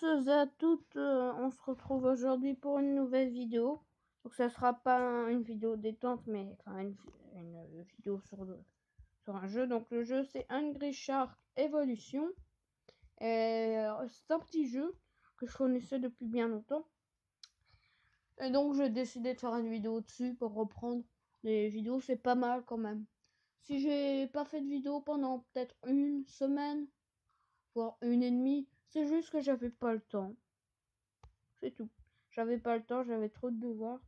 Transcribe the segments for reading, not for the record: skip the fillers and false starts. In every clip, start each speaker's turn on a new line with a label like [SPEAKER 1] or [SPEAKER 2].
[SPEAKER 1] à toutes, on se retrouve aujourd'hui pour une nouvelle vidéo. Donc ça sera pas une vidéo détente, mais enfin une vidéo sur un jeu. Donc le jeu c'est Hungry Shark Evolution. C'est un petit jeu que je connaissais depuis bien longtemps. Et donc j'ai décidé de faire une vidéo dessus pour reprendre. Les vidéos c'est pas mal quand même. Si j'ai pas fait de vidéo pendant peut-être une semaine, voire une et demie, c'est juste que j'avais pas le temps. C'est tout. J'avais pas le temps, j'avais trop de devoirs.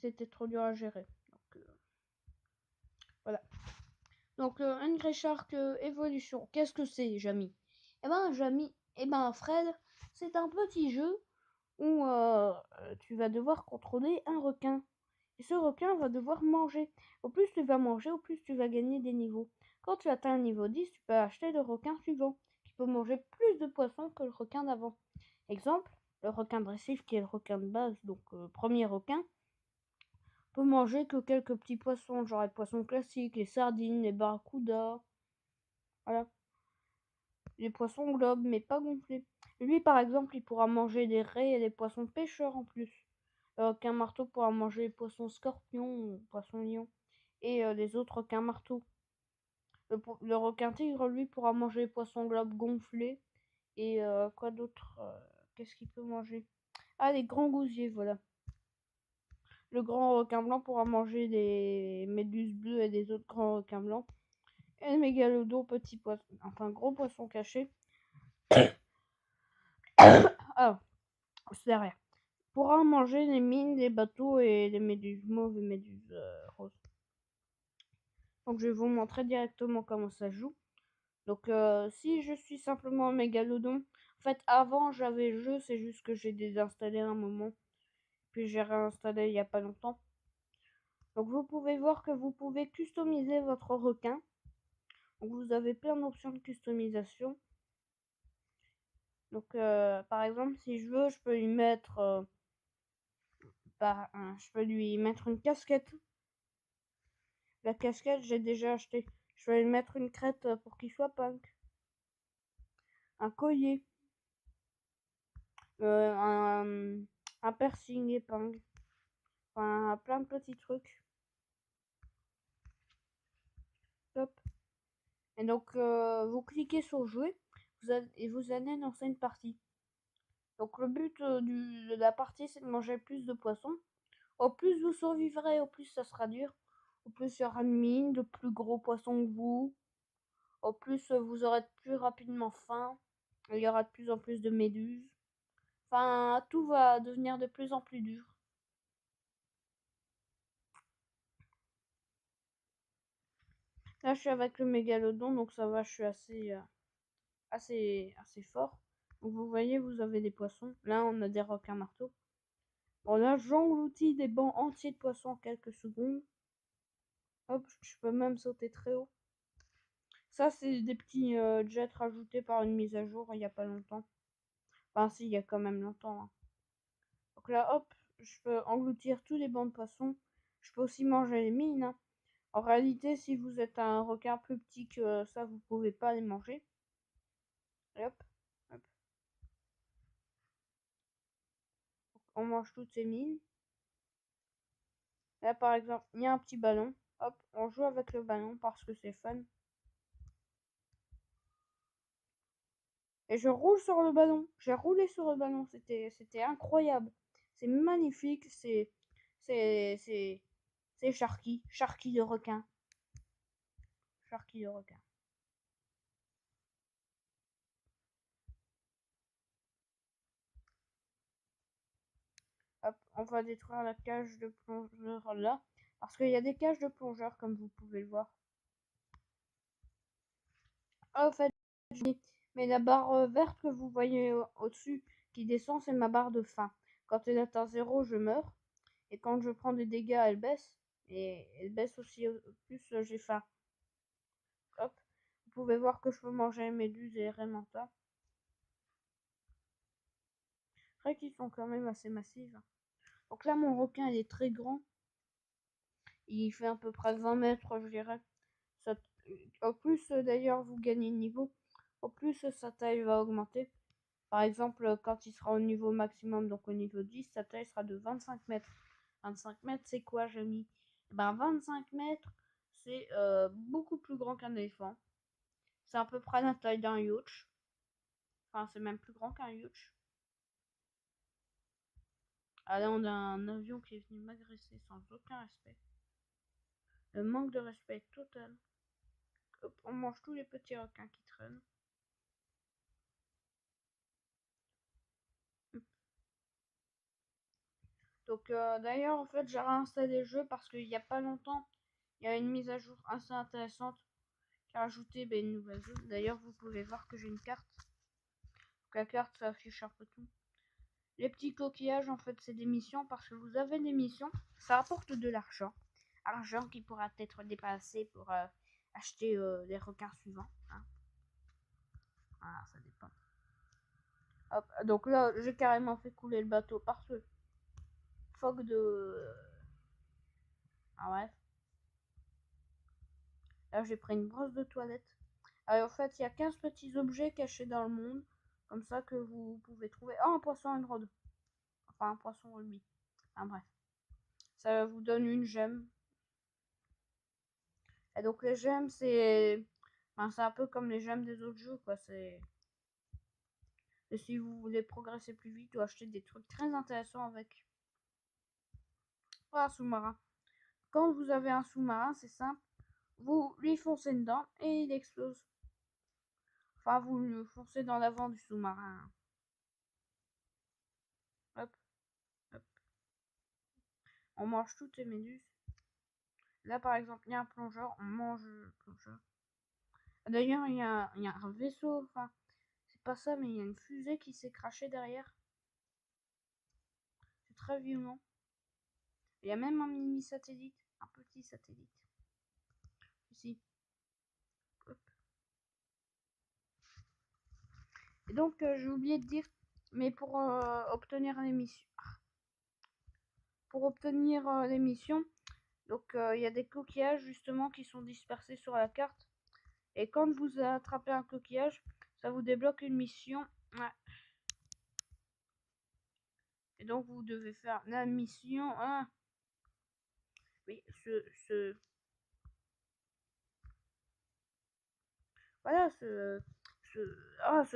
[SPEAKER 1] C'était trop dur à gérer. Donc, voilà. Donc, Hungry Shark Evolution. Qu'est-ce que c'est, Jamy? Fred, c'est un petit jeu où tu vas devoir contrôler un requin. Et ce requin va devoir manger. Au plus tu vas manger, au plus tu vas gagner des niveaux. Quand tu atteins le niveau 10, tu peux acheter le requin suivant, qui peut manger plus de poissons que le requin d'avant. Exemple, le requin de récif, qui est le requin de base, donc premier requin, peut manger que quelques petits poissons, genre les poissons classiques, les sardines, les barracudas, voilà. Les poissons globes, mais pas gonflés. Lui, par exemple, il pourra manger des raies et des poissons pêcheurs en plus. Le requin marteau pourra manger les poissons scorpions, poissons lions, et les autres requins marteaux. Le requin tigre, lui, pourra manger les poissons globes gonflés. Et quoi d'autre? Qu'est-ce qu'il peut manger? Ah, les grands gousiers, voilà. Le grand requin blanc pourra manger des méduses bleues et des autres grands requins blancs. Et le mégalodon, petit poisson, enfin gros poisson caché. Ah, c'est derrière. Pourra manger les mines, les bateaux et les méduses mauves et méduses roses. Donc je vais vous montrer directement comment ça joue. Donc si je suis simplement un mégalodon, en fait avant j'avais le jeu, c'est juste que j'ai désinstallé un moment. Puis j'ai réinstallé il n'y a pas longtemps. Donc vous pouvez voir que vous pouvez customiser votre requin. Donc vous avez plein d'options de customisation. Donc par exemple si je veux, je peux lui mettre une casquette. La casquette j'ai déjà acheté. Je vais lui mettre une crête pour qu'il soit punk. Un collier. Un piercing épingle. Enfin plein de petits trucs. Top. Et donc vous cliquez sur jouer et vous allez lancer une partie. Donc le but de la partie c'est de manger plus de poissons. Au plus vous survivrez, au plus ça sera dur. Au plus il y aura une mine de plus gros poissons que vous. Au plus vous aurez plus rapidement faim. Il y aura de plus en plus de méduses. Enfin, tout va devenir de plus en plus dur. Là, je suis avec le mégalodon, donc ça va, je suis assez fort. Donc vous voyez, vous avez des poissons. Là, on a des requins marteaux. Bon, là, j'engloutis des bancs entiers de poissons en quelques secondes. Hop, je peux même sauter très haut. Ça, c'est des petits jets rajoutés par une mise à jour il n'y a pas longtemps. Enfin, si, il y a quand même longtemps. Hein. Donc là, hop, je peux engloutir tous les bancs de poissons. Je peux aussi manger les mines. Hein. En réalité, si vous êtes un requin plus petit que ça, vous pouvez pas les manger. Et hop, hop. On mange toutes ces mines. Là, par exemple, il y a un petit ballon. Hop, on joue avec le ballon parce que c'est fun. Et je roule sur le ballon. J'ai roulé sur le ballon. C'était incroyable. C'est magnifique. C'est Sharky. Sharky de requin. Sharky de requin. Hop, on va détruire la cage de plongeur là. Parce qu'il y a des cages de plongeurs comme vous pouvez le voir. Ah, en fait, mais la barre verte que vous voyez au-dessus qui descend, c'est ma barre de faim. Quand elle atteint 0, je meurs. Et quand je prends des dégâts, elle baisse. Et elle baisse aussi, plus j'ai faim. Hop. Vous pouvez voir que je peux manger les méduses et les raimentas. C'est vrai qu'ils sont quand même assez massifs. Donc là, mon requin, il est très grand. Il fait à peu près 20 mètres, je dirais. Ça, au plus, d'ailleurs, vous gagnez de niveau, au plus sa taille va augmenter. Par exemple, quand il sera au niveau maximum, donc au niveau 10, sa taille sera de 25 mètres. 25 mètres, c'est quoi, Jamy? Eh ben, 25 mètres, c'est beaucoup plus grand qu'un éléphant. C'est à peu près la taille d'un yacht. Enfin, c'est même plus grand qu'un yacht. Ah là, on a un avion qui est venu m'agresser sans aucun respect. Le manque de respect total. Hop, on mange tous les petits requins qui traînent. Donc d'ailleurs, en fait, j'ai réinstallé le jeu parce qu'il n'y a pas longtemps, il y a une mise à jour assez intéressante qui a ajouté une nouvelle zone. D'ailleurs, vous pouvez voir que j'ai une carte. Donc, la carte, ça affiche un peu tout. Les petits coquillages, en fait, c'est des missions parce que vous avez des missions, ça apporte de l'argent. Argent qui pourra être dépassé pour acheter les requins suivants. Hein. Voilà, ça dépend. Hop, donc là, j'ai carrément fait couler le bateau parce que phoque de... Ah ouais. Là, j'ai pris une brosse de toilette. Alors, en fait, il y a 15 petits objets cachés dans le monde. Comme ça que vous pouvez trouver. Oh, un poisson émeraude. Enfin, un poisson rubis. Enfin, bref. Ça vous donne une gemme. Et donc, les gemmes, c'est... Enfin, c'est un peu comme les gemmes des autres jeux, quoi. C'est... Et si vous voulez progresser plus vite ou acheter des trucs très intéressants avec. Un sous-marin. Quand vous avez un sous-marin, c'est simple. Vous lui foncez dedans et il explose. Enfin, vous le foncez dans l'avant du sous-marin. Hop, hop. On mange toutes les méduses. Là, par exemple, il y a un plongeur, on mange le plongeur. D'ailleurs, il y a un vaisseau, enfin, c'est pas ça, mais il y a une fusée qui s'est crachée derrière. C'est très violent. Il y a même un mini satellite, un petit satellite. Ici. Hop. Et donc, j'ai oublié de dire, mais pour obtenir l'émission, donc il y a des coquillages justement qui sont dispersés sur la carte. Et quand vous attrapez un coquillage, ça vous débloque une mission. Ouais. Et donc vous devez faire la mission. Hein. Oui, voilà, ce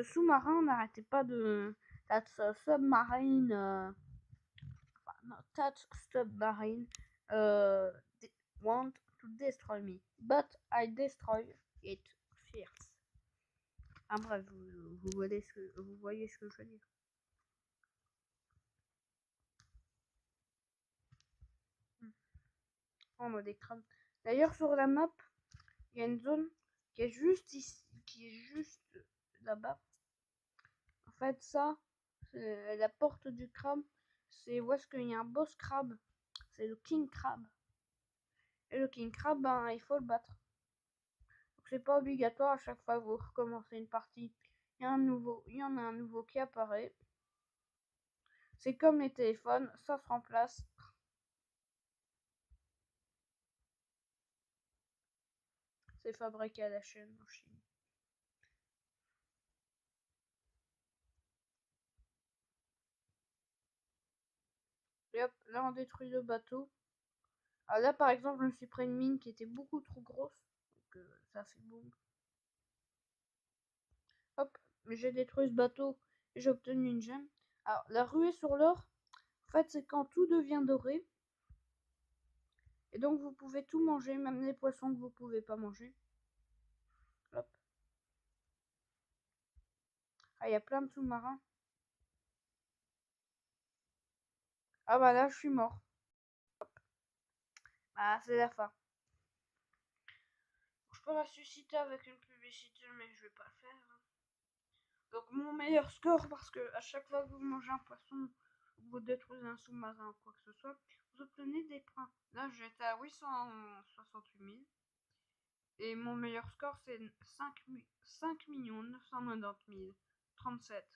[SPEAKER 1] sous-marin n'arrêtait pas de. That's a submarine. No, that submarine want to destroy me, but I destroy it first. Ah bref, vous voyez ce que je veux dire. On a des crabes. D'ailleurs, sur la map, il y a une zone qui est juste ici, qui est juste là-bas. En fait, ça, c'est la porte du crabe. C'est où est-ce qu'il y a un boss crabe. C'est le King Crab. Et le King Crab, ben, il faut le battre. Donc c'est pas obligatoire à chaque fois que vous recommencez une partie. Il y en a un nouveau qui apparaît. C'est comme les téléphones, ça se remplace. C'est fabriqué à la chaîne en Chine. Et hop, là on détruit le bateau. Alors là par exemple, je me suis pris une mine qui était beaucoup trop grosse. Donc ça fait boum. Hop, mais j'ai détruit ce bateau et j'ai obtenu une gemme. Alors la ruée sur l'or, en fait c'est quand tout devient doré. Et donc vous pouvez tout manger, même les poissons que vous pouvez pas manger. Hop. Ah, il y a plein de sous-marins. Ah bah là je suis mort. Ah c'est la fin. Je peux ressusciter avec une publicité mais je vais pas le faire. Donc mon meilleur score, parce que à chaque fois que vous mangez un poisson, vous détruisez un sous-marin ou quoi que ce soit, vous obtenez des points. Là j'étais à 868 000. Et mon meilleur score c'est 5 990 037.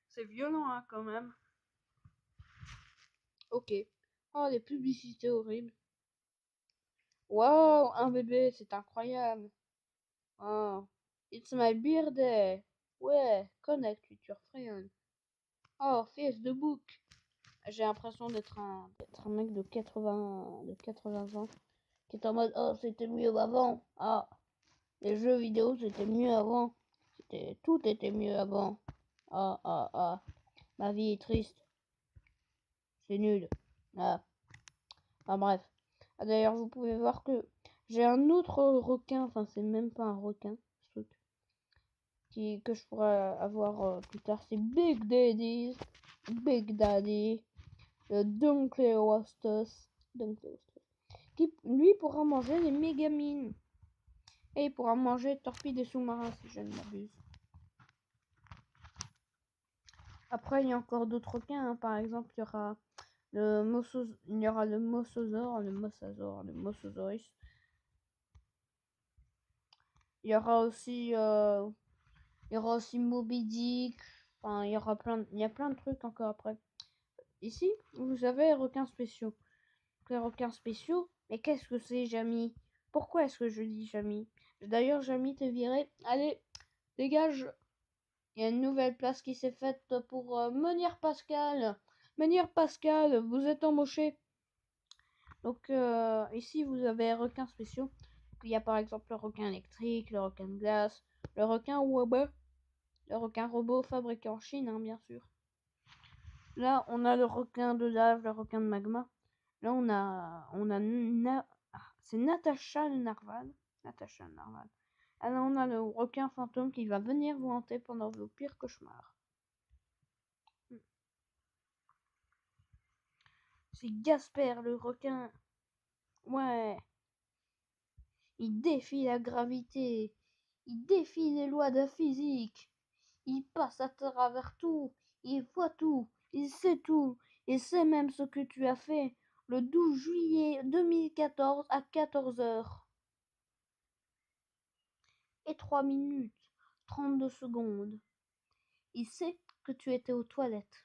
[SPEAKER 1] C'est violent hein, quand même. Ok. Oh les publicités horribles. Waouh, un bébé, c'est incroyable. Oh, it's my birthday. Ouais, connect with your friend. Oh, fils de book. J'ai l'impression d'être un mec de 80 ans qui est en mode oh c'était mieux avant. Ah, les jeux vidéo c'était mieux avant. Tout était mieux avant. Ah ah ah. Ma vie est triste. C'est nul. Ah. Enfin bref. Ah, d'ailleurs vous pouvez voir que j'ai un autre requin. Enfin c'est même pas un requin. Ce truc que je pourrais avoir plus tard. C'est Big Daddy. Big Daddy. Dunkleosteus. Qui lui pourra manger les mégamines. Et il pourra manger torpilles et sous-marins si je ne m'abuse. Après il y a encore d'autres requins. Hein. Par exemple il y aura il y aura le Mosasaur, le Mosasaurus. Il y aura aussi Moby Dick. Enfin il y a plein de trucs encore après. Ici vous avez les requins spéciaux. Les requins spéciaux. Mais qu'est-ce que c'est, Jamie? Pourquoi est-ce que je dis Jamie? D'ailleurs, Jamie te virait. Allez, dégage. Il y a une nouvelle place qui s'est faite pour Menhir Pascal. Menhir Pascal, vous êtes embauché. Donc ici, vous avez les requins spéciaux. Il y a par exemple le requin électrique, le requin de glace, le requin robot, le requin robot fabriqué en Chine, hein, bien sûr. Là, on a le requin de lave, le requin de magma. Là, c'est Natasha le Narval. Natasha le Narval. Alors, on a le requin fantôme qui va venir vous hanter pendant vos pires cauchemars. C'est Gasper le requin. Ouais. Il défie la gravité. Il défie les lois de la physique. Il passe à travers tout. Il voit tout. Il sait tout. Il sait même ce que tu as fait le 12 juillet 2014 à 14h. Et 3 minutes 32 secondes. Il sait que tu étais aux toilettes.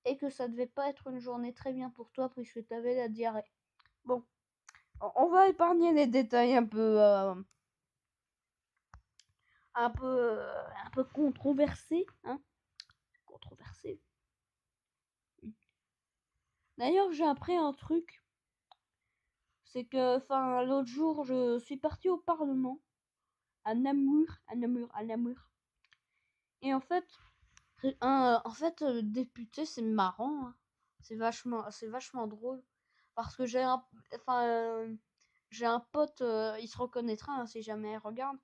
[SPEAKER 1] Et que ça devait pas être une journée très bien pour toi puisque tu avais la diarrhée. Bon, on va épargner les détails un peu controversés, hein. Controversés. D'ailleurs, j'ai appris un truc. C'est que, enfin, l'autre jour, je suis partie au Parlement à Namur. Et en fait, le député, c'est marrant. Hein. C'est vachement drôle. Parce que j'ai un pote, il se reconnaîtra hein, si jamais il regarde,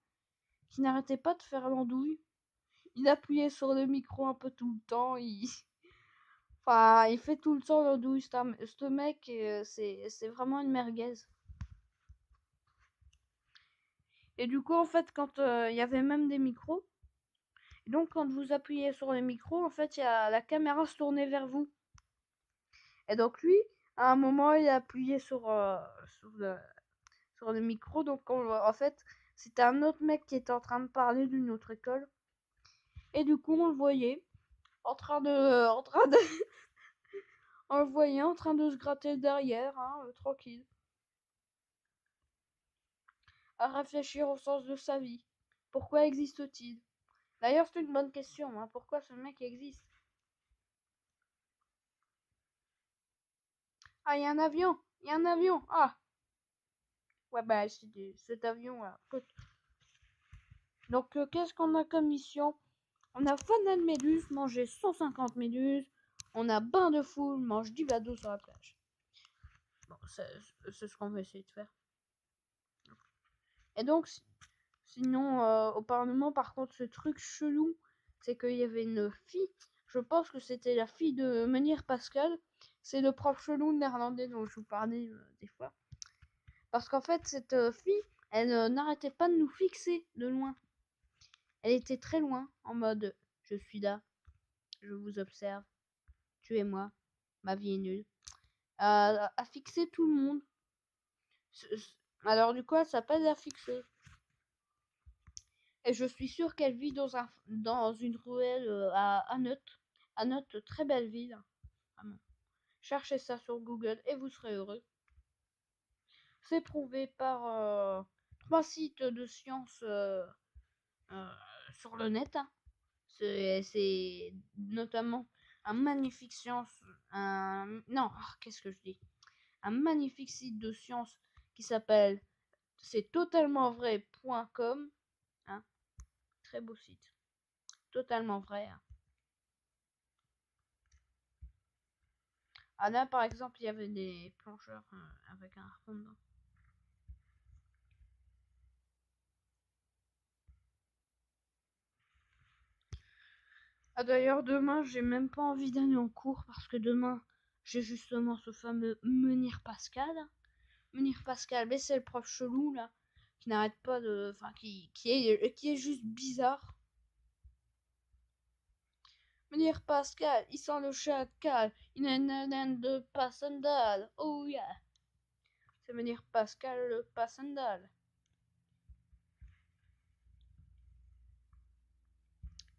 [SPEAKER 1] qui n'arrêtait pas de faire l'andouille. Il appuyait sur le micro un peu tout le temps. Enfin, il fait tout le temps l'andouille. Ce mec, c'est vraiment une merguez. Et du coup, en fait, quand il y avait même des micros, et donc quand vous appuyez sur les micros, en fait, la caméra se tournait vers vous. Et donc lui, à un moment, il a appuyé sur le micro. Donc en fait, c'était un autre mec qui était en train de parler d'une autre école. Et du coup, on le voyait on le voyait en train de se gratter derrière, hein, tranquille. À réfléchir au sens de sa vie. Pourquoi existe-t-il? D'ailleurs, c'est une bonne question. Hein, pourquoi ce mec existe? Ah, il y a un avion. Il y a un avion. Ah. Ouais, bah, cet avion là. Donc, qu'est-ce qu'on a comme mission? On a fanal méduse, manger 150 méduses. On a bain de foule, mange 10 badauds sur la plage. Bon, c'est ce qu'on va essayer de faire. Et donc, sinon, au Parlement, par contre, ce truc chelou, c'est qu'il y avait une fille. Je pense que c'était la fille de Menhir Pascal. C'est le prof chelou néerlandais dont je vous parlais des fois. Parce qu'en fait, cette fille, elle n'arrêtait pas de nous fixer de loin. Elle était très loin, en mode je suis là, je vous observe, tuez-moi, ma vie est nulle. À fixer tout le monde. Alors du coup, elle s'appelle la fixer. Et je suis sûre qu'elle vit dans une ruelle à Annot, très belle ville. Vraiment. Cherchez ça sur Google et vous serez heureux. C'est prouvé par 3 sites de sciences sur le net, hein. C'est notamment un magnifique science, qu'est-ce que je dis? Un magnifique site de science qui s'appelle c'est totalement vrai.com, hein. Très beau site. Totalement vrai, hein. Ah là, par exemple, il y avait des plongeurs avec un harpon dedans. Ah d'ailleurs, demain, j'ai même pas envie d'aller en cours parce que demain, j'ai justement ce fameux Menhir Pascal. Menhir Pascal, mais c'est le prof chelou là, qui n'arrête pas de, enfin, qui est juste bizarre. Menhir Pascal, il sent le chacal, il a une haleine de passandal, oh yeah. C'est Menhir Pascal le passandal.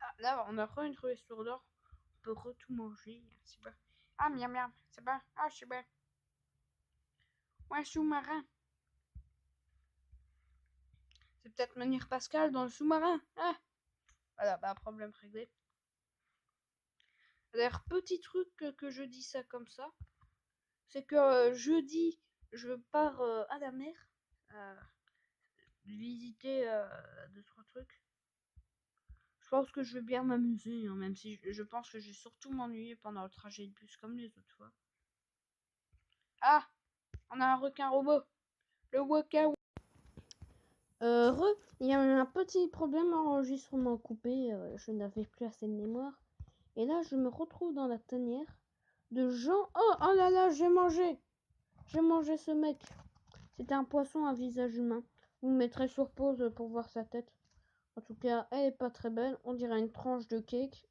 [SPEAKER 1] Ah, là, on a re une ruée sur l'or. On peut re tout manger. C'est bon. Ah, miam miam. C'est bon. Ah, c'est bon. Ouais, sous-marin. C'est peut-être Menhir Pascal dans le sous-marin. Ah. Voilà, bah, problème réglé. D'ailleurs, petit truc que je dis ça comme ça, c'est que jeudi, je pars à la mer. Visiter 2-3 trucs. Je pense que je vais bien m'amuser, hein, même si je pense que je vais surtout m'ennuyer pendant le trajet de bus comme les autres fois. Ah, on a un requin robot. Le Waka. Il y a eu un petit problème enregistrement coupé. Je n'avais plus assez de mémoire. Et là, je me retrouve dans la tanière de Jean. Oh là là, j'ai mangé. J'ai mangé ce mec. C'était un poisson à visage humain. Vous me mettrez sur pause pour voir sa tête. En tout cas, elle est pas très belle. On dirait une tranche de cake.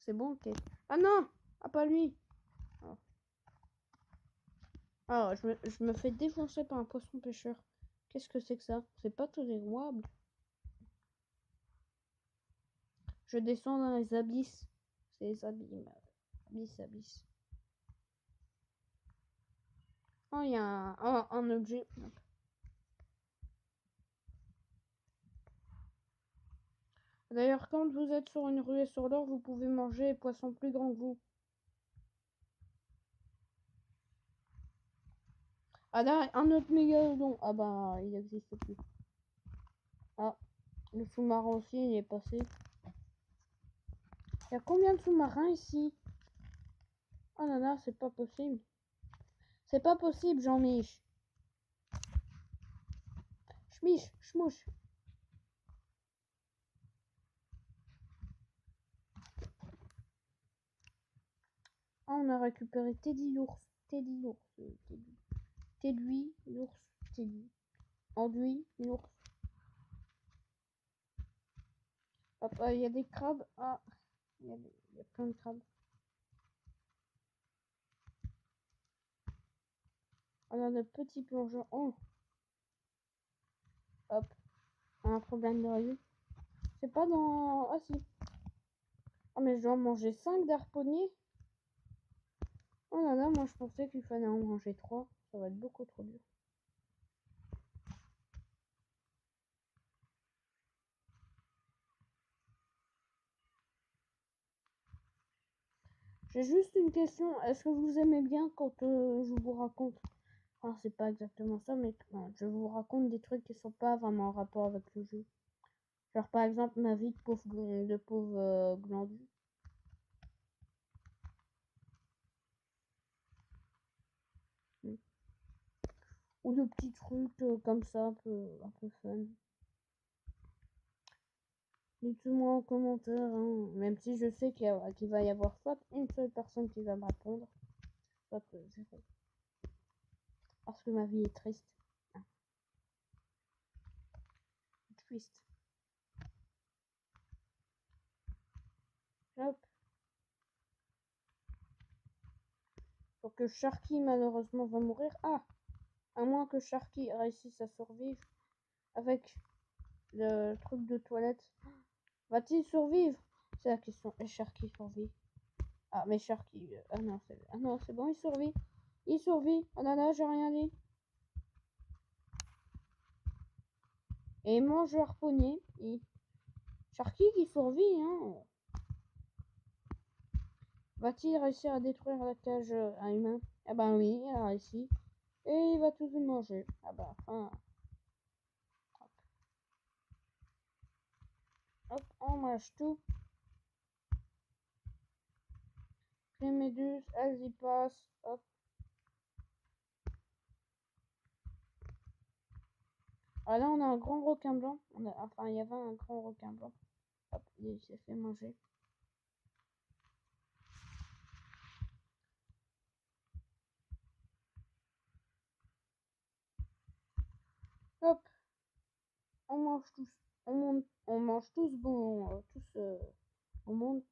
[SPEAKER 1] C'est bon le cake. Ah non! Ah pas lui! Oh. Ah, je me fais défoncer par un poisson pêcheur. Qu'est-ce que c'est que ça? C'est pas tolérable. Je descends dans les abysses. C'est les abysses. Abysses. Oh, il y a un objet. D'ailleurs, quand vous êtes sur une ruée sur l'or, vous pouvez manger les poissons plus grands que vous. Ah là, un autre mégalodon. Ah bah, il n'existe plus. Ah, le sous-marin aussi, il est passé. Il y a combien de sous-marins ici? Oh là là, c'est pas possible. C'est pas possible, Jean-Mich. Schmich, schmouche. Ah, on a récupéré Teddy l'ours. Teddy l'ours. Teddy l'ours. Teddy. Enduit l'ours. Hop, il y a des crabes. Ah, il y a plein de crabes. On a de petits plongeurs. Oh. Hop. On a un problème de réseau. C'est pas dans... Ah si. Ah mais je dois en manger 5 d'harponniers. Oh là là, moi je pensais qu'il fallait en manger 3. Ça va être beaucoup trop dur. J'ai juste une question. Est-ce que vous aimez bien quand je vous raconte... Enfin, c'est pas exactement ça, mais je vous raconte des trucs qui sont pas vraiment en rapport avec le jeu. Genre par exemple ma vie de pauvre glandu. Ou de petits trucs comme ça, un peu fun. Dites-moi en commentaire, hein, même si je sais qu'il va y avoir soit une seule personne qui va me répondre, soit zéro. Parce que ma vie est triste. Hein. Triste. Hop. Pour que Sharky malheureusement va mourir. Ah, à moins que Sharky réussisse à survivre avec le truc de toilette. Va-t-il survivre? C'est la question. Et Sharky survit. Ah, mais Sharky... ah non, c'est bon, il survit. Il survit. Oh là là, j'ai rien dit. Et il mange le harponnier. Sharky qui survit, hein. Va-t-il réussir à détruire la cage à humain? Ah ben oui, il a réussi. Et il va tous les manger. Ah ben, enfin... Hop, on mange tout. Les méduses, elles y passent. Hop. Ah là, on a un grand requin blanc. Enfin, il y avait un grand requin blanc. Hop, il s'est fait manger. Hop. On mange tous. On mange tous bon. Au monde.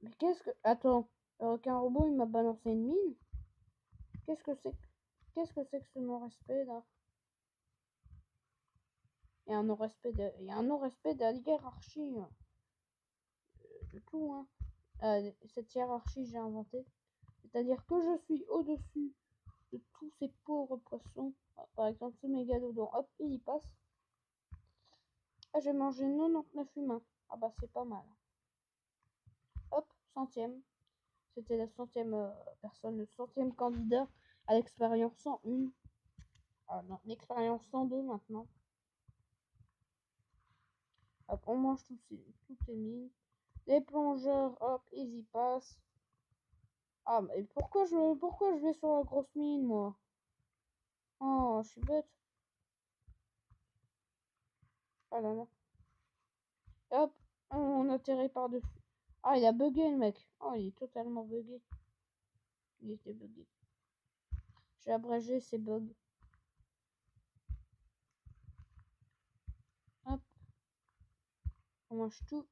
[SPEAKER 1] Mais qu'est-ce que... Attends. Le requin robot, il m'a balancé une mine. Qu'est-ce que c'est que ce non-respect, là? Il y a un non-respect de la hiérarchie. De tout, hein. Cette hiérarchie, j'ai inventé. C'est-à-dire que je suis au-dessus de tous ces pauvres poissons. Ah, par exemple, ce mégalodon, hop, il y passe. Ah, j'ai mangé 99 humains. Ah bah, c'est pas mal. Hop, centième. C'était la centième personne, le centième candidat à l'expérience 101. Ah non, l'expérience 102 maintenant. Hop, on mange toutes ces mines. Les plongeurs, hop, ils y passent. Ah, mais pourquoi je vais sur la grosse mine, moi? Oh, je suis bête. Ah là là. Hop, on atterrit par-dessus. Ah, il a bugué, le mec. Oh, il est totalement bugué. Il était bugué. J'ai abrégé ces bugs. Hop. On mange tout.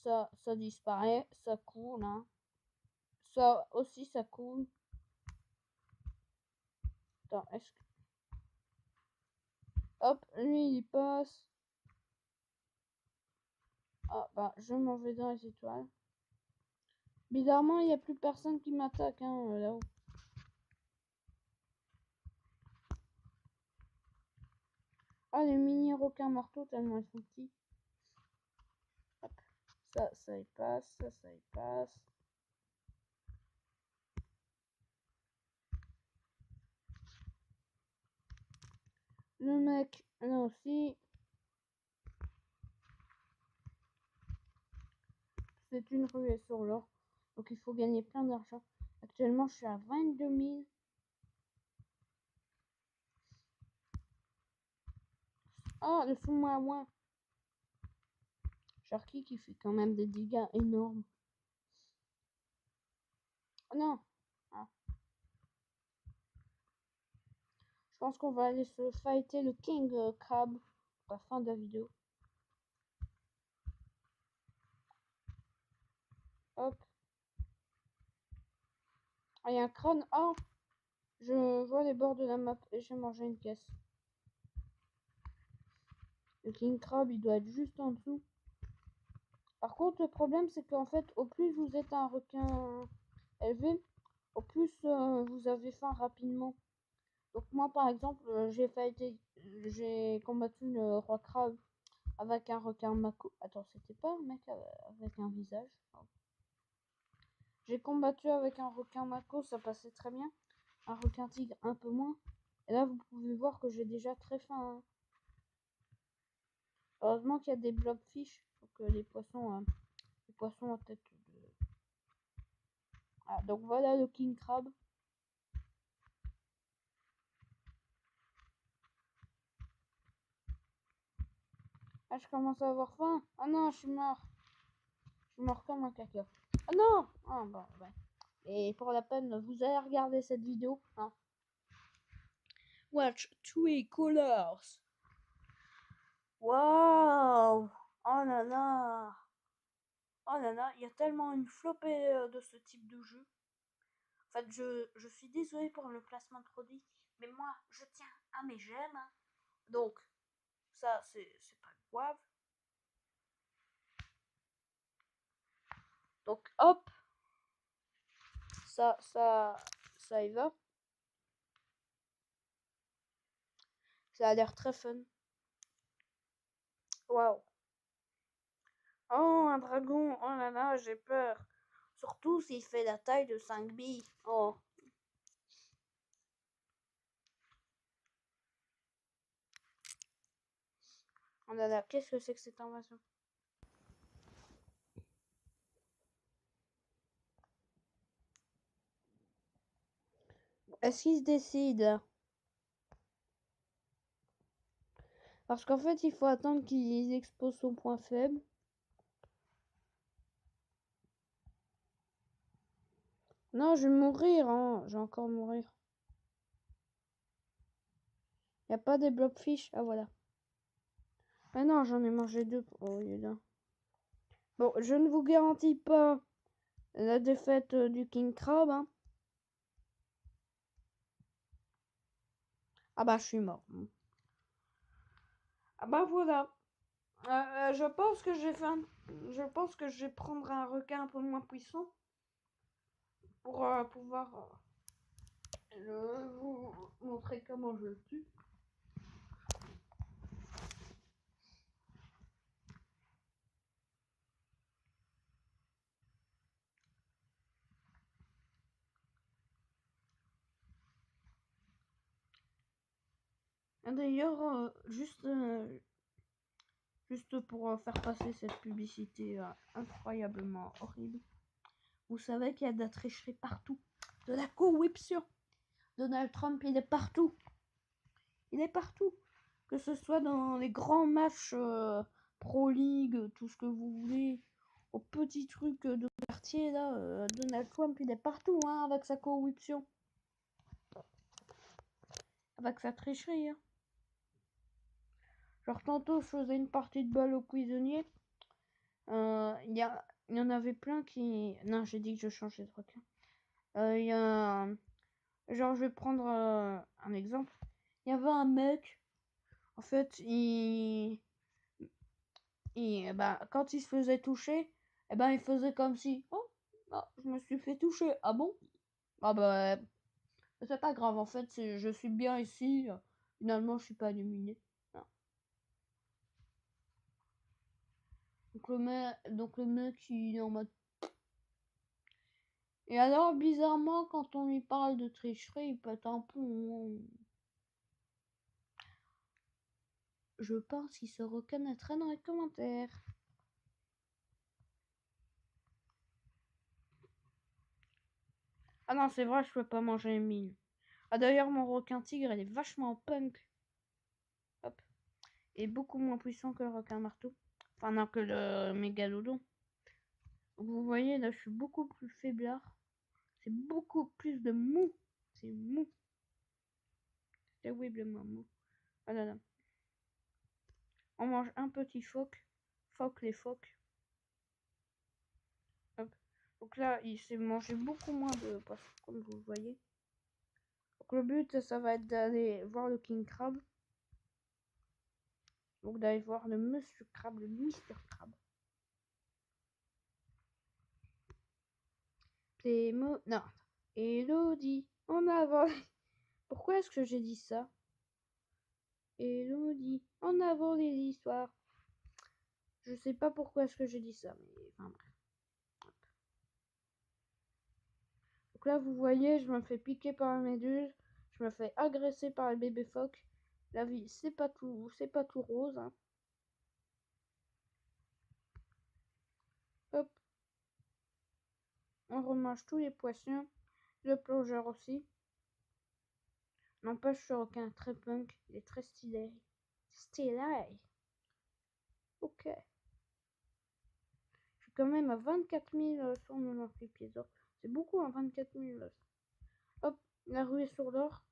[SPEAKER 1] Ça disparaît, ça coule, hein. Ça aussi, ça coule. Attends, est-ce que... Hop, lui, il passe. Ah, bah, je m'en vais dans les étoiles. Bizarrement, il n'y a plus personne qui m'attaque, hein, là-haut. Ah, les mini requins marteaux, tellement ils sont petits. Hop. Ça y passe, ça y passe. Le mec, là aussi. C'est une ruée sur l'or. Donc il faut gagner plein d'argent. Actuellement, je suis à 22 000. Ah, le sous-moi à moins. Sharky qui fait quand même des dégâts énormes. Oh non. Ah. Je pense qu'on va aller se fighter le King Crab à la fin de la vidéo. Hop. Ah, il y a un crâne. Oh, je vois les bords de la map et j'ai mangé une caisse. Le King Crab, il doit être juste en dessous. Par contre, le problème, c'est qu'en fait, au plus vous êtes un requin élevé, au plus vous avez faim rapidement. Donc moi, par exemple, j'ai combattu le roi crabe avec un requin mako. Attends, c'était pas un mec avec un visage. J'ai combattu avec un requin mako, ça passait très bien. Un requin tigre, un peu moins. Et là, vous pouvez voir que j'ai déjà très faim, hein. Heureusement qu'il y a des blobfish, donc les poissons en tête de... Ah, donc voilà le king crab. Ah, je commence à avoir faim. Ah non, je suis mort. Je suis mort comme un caca. Ah non. Ah bon, ouais. Et pour la peine, vous allez regarder cette vidéo, hein. Watch three colors. Waouh. Oh là là. Oh là là, il y a tellement une flopée de ce type de jeu. En fait, je suis désolée pour le placement de produit, mais moi, je tiens à mes j'aime. Donc, ça, c'est pas grave. Donc, hop. ça y va. Ça a l'air très fun. Waouh. Oh, un dragon. Oh là là, j'ai peur. Surtout s'il fait la taille de 5 billes. Oh. Oh là là, qu'est-ce que c'est que cette invasion? Est-ce qu'il se décide? Parce qu'en fait, il faut attendre qu'ils exposent son point faible. Non, je vais mourir, hein. Je vais encore mourir. Y a pas des blobfish? Ah, voilà. Ah non, j'en ai mangé 2 au lieu d'un. Bon, je ne vous garantis pas la défaite du King Crab, hein. Ah bah, je suis mort. Ah bah, voilà. Je pense que je pense que je vais prendre un requin un peu moins puissant pour pouvoir vous montrer comment je le tue. D'ailleurs, juste pour faire passer cette publicité incroyablement horrible, vous savez qu'il y a de la tricherie partout, de la corruption. Donald Trump, il est partout. Il est partout. Que ce soit dans les grands matchs Pro League, tout ce que vous voulez, aux petits trucs de quartier, là, Donald Trump, il est partout, hein, avec sa corruption. Avec sa tricherie, hein. Genre, tantôt, je faisais une partie de balle au prisonnier. Il y en avait plein qui... Non, j'ai dit que je changeais de requin. Il y a... Genre, je vais prendre un exemple. Il y avait un mec, en fait, bah, quand il se faisait toucher, eh ben, il faisait comme si... Oh, ah, je me suis fait toucher. Ah bon? Ah bah, c'est pas grave, en fait, je suis bien ici. Finalement, je suis pas éliminé. Non. Donc le mec, il est en mode... Et alors, bizarrement, quand on lui parle de tricherie, il pète un plomb. Je pense qu'il se reconnaîtra dans les commentaires. Ah non, c'est vrai, je peux pas manger les mines. Ah d'ailleurs, mon requin tigre, il est vachement punk. Hop. Et beaucoup moins puissant que le requin marteau. Enfin, non, que le mégalodon. Vous voyez, là, je suis beaucoup plus faiblard. C'est beaucoup plus de mou. C'est mou. C'est terriblement mou. Ah là là. On mange un petit phoque. Phoque les phoques. Hop. Donc là, il s'est mangé beaucoup moins de poissons, comme vous le voyez. Donc le but, ça va être d'aller voir le King Crab. Donc d'aller voir le Monsieur Crab, le Mister Crab. C'est non. Elodie, en avant. Pourquoi est-ce que j'ai dit ça? Elodie, en avant les histoires. Je sais pas pourquoi est-ce que j'ai dit ça, mais enfin bref. Donc là, vous voyez, je me fais piquer par la méduse. Je me fais agresser par le bébé phoque. La vie, c'est pas tout rose, hein. Hop. On remange tous les poissons. Le plongeur aussi. N'empêche, ce requin très punk. Il est très stylé. Stylé. Ok. Je suis quand même à 24 198 pieds d'or. C'est beaucoup, hein, 24 000. Hop, la ruée sur l'or.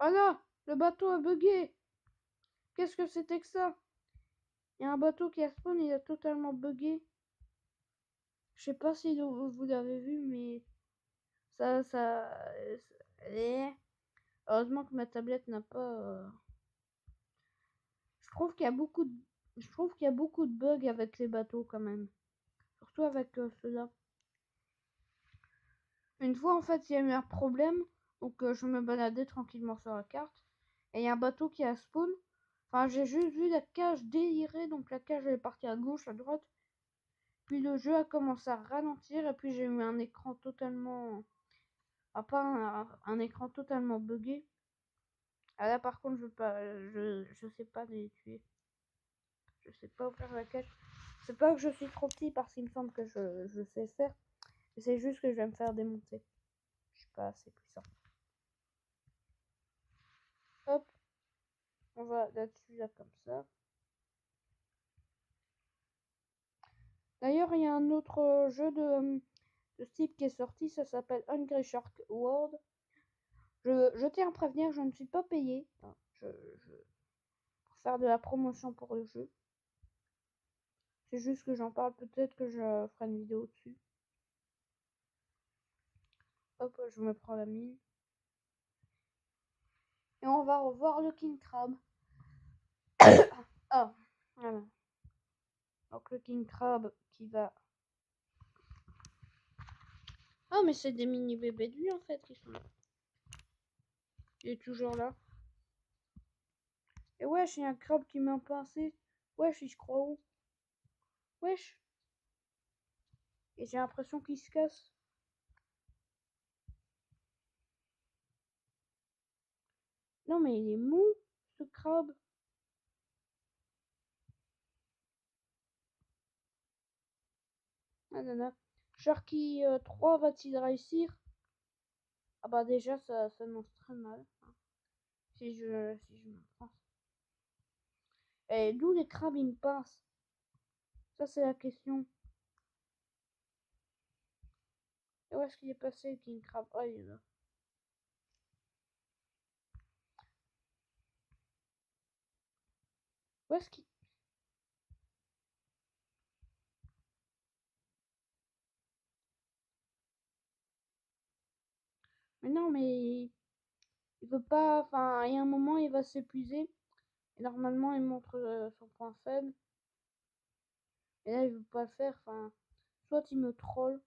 [SPEAKER 1] Oh là, le bateau a bugué. Qu'est-ce que c'était que ça? Il y a un bateau qui a spawn, il a totalement bugué. Je sais pas si vous l'avez vu, mais ça... Heureusement que ma tablette n'a pas... Je trouve qu'il y a beaucoup de... Je trouve qu'il y a beaucoup de bugs avec les bateaux quand même. surtout avec ceux-là. Une fois, en fait, il y a eu un problème, donc je me baladais tranquillement sur la carte, et il y a un bateau qui a spawn. Enfin, j'ai juste vu la cage délirer, donc la cage elle est partie à gauche, à droite. Puis le jeu a commencé à ralentir, et puis j'ai eu un écran totalement... Ah, pas un écran totalement buggé. Ah là, par contre, je sais pas les tuer. Je sais pas ouvrir la cage. C'est pas que je suis trop petit, parce qu'il me semble que je sais faire. C'est juste que je vais me faire démonter. Je suis pas assez puissant. Hop. On va là-dessus, là, comme ça. D'ailleurs, il y a un autre jeu de ce type qui est sorti. Ça s'appelle Hungry Shark World. Je tiens à prévenir, je ne suis pas payé. Enfin, pour faire de la promotion pour le jeu. C'est juste que j'en parle. Peut-être que je ferai une vidéo dessus. Hop, je me prends la mine. Et on va revoir le King Crab. Ah, voilà. Donc le King Crab qui va... Ah, mais c'est des mini bébés de lui en fait qui sont là. Il est toujours là. Et wesh, il y a un crabe qui m'a pincé. Wesh, il se croit où? Wesh. Et j'ai l'impression qu'il se casse. Non, mais il est mou, ce crabe. Ah, nana. Sharky 3 va-t-il réussir? Ah bah déjà, ça s'annonce très mal. Si je me pince. Et d'où les crabes, ils me pincent? Ça, c'est la question. Et où est-ce qu'il est passé, le King Crab? Ah, il est là. Où est-ce qu'il... Mais non, mais... Il veut pas... Enfin, il y a un moment, il va s'épuiser. Et normalement, il montre son point faible. Et là, il veut pas le faire. Enfin, soit il me troll,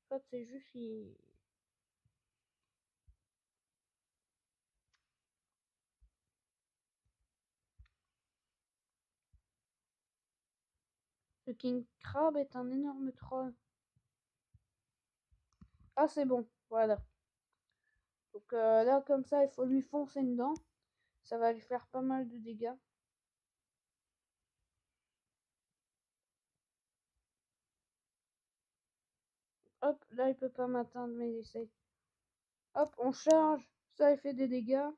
[SPEAKER 1] soit c'est juste il... Le King Crab est un énorme troll. Ah, c'est bon, voilà. Donc là, comme ça, il faut lui foncer dedans. Ça va lui faire pas mal de dégâts. Hop, là, il peut pas m'atteindre, mais il essaye. Hop, on charge. Ça, il fait des dégâts.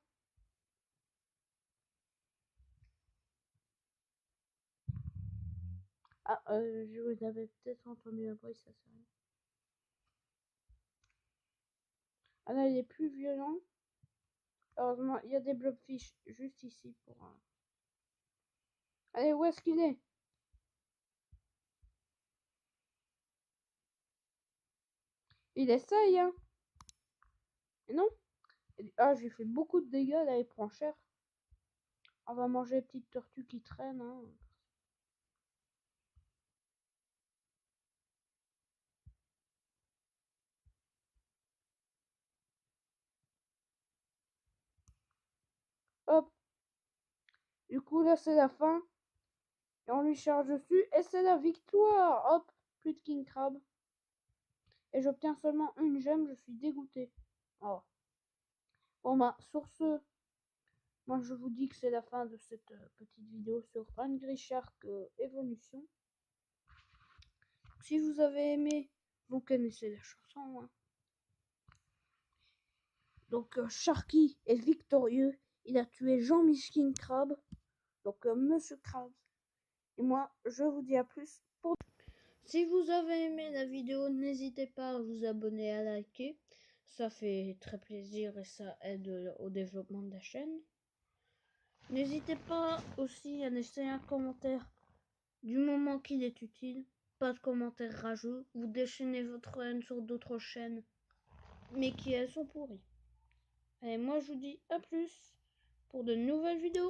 [SPEAKER 1] Ah, je vous avais peut-être entendu un bruit, ça sert à rien. Ah là, il est plus violent. Heureusement, il y a des blobfish juste ici pour... Allez, où est-ce qu'il est? Il essaye, hein. Et non? Ah, j'ai fait beaucoup de dégâts, là, il prend cher. On va manger les petites tortues qui traînent, hein. Hop. Du coup, là, c'est la fin. Et on lui charge dessus. Et c'est la victoire. Hop. Plus de King Crab. Et j'obtiens seulement une gemme. Je suis dégoûté. Oh. Bon, bah, sur ce, moi, je vous dis que c'est la fin de cette petite vidéo sur Hungry Shark Evolution. Si vous avez aimé, vous connaissez la chanson, hein. Donc, Sharky est victorieux. Il a tué Jean-Mich King Crab. Donc, Monsieur Krabs. Et moi, je vous dis à plus pour... Si vous avez aimé la vidéo, n'hésitez pas à vous abonner, à liker. Ça fait très plaisir et ça aide au développement de la chaîne. N'hésitez pas aussi à laisser un commentaire du moment qu'il est utile. Pas de commentaires rageux. Vous déchaînez votre haine sur d'autres chaînes, mais qui elles sont pourries. Et moi je vous dis à plus pour de nouvelles vidéos.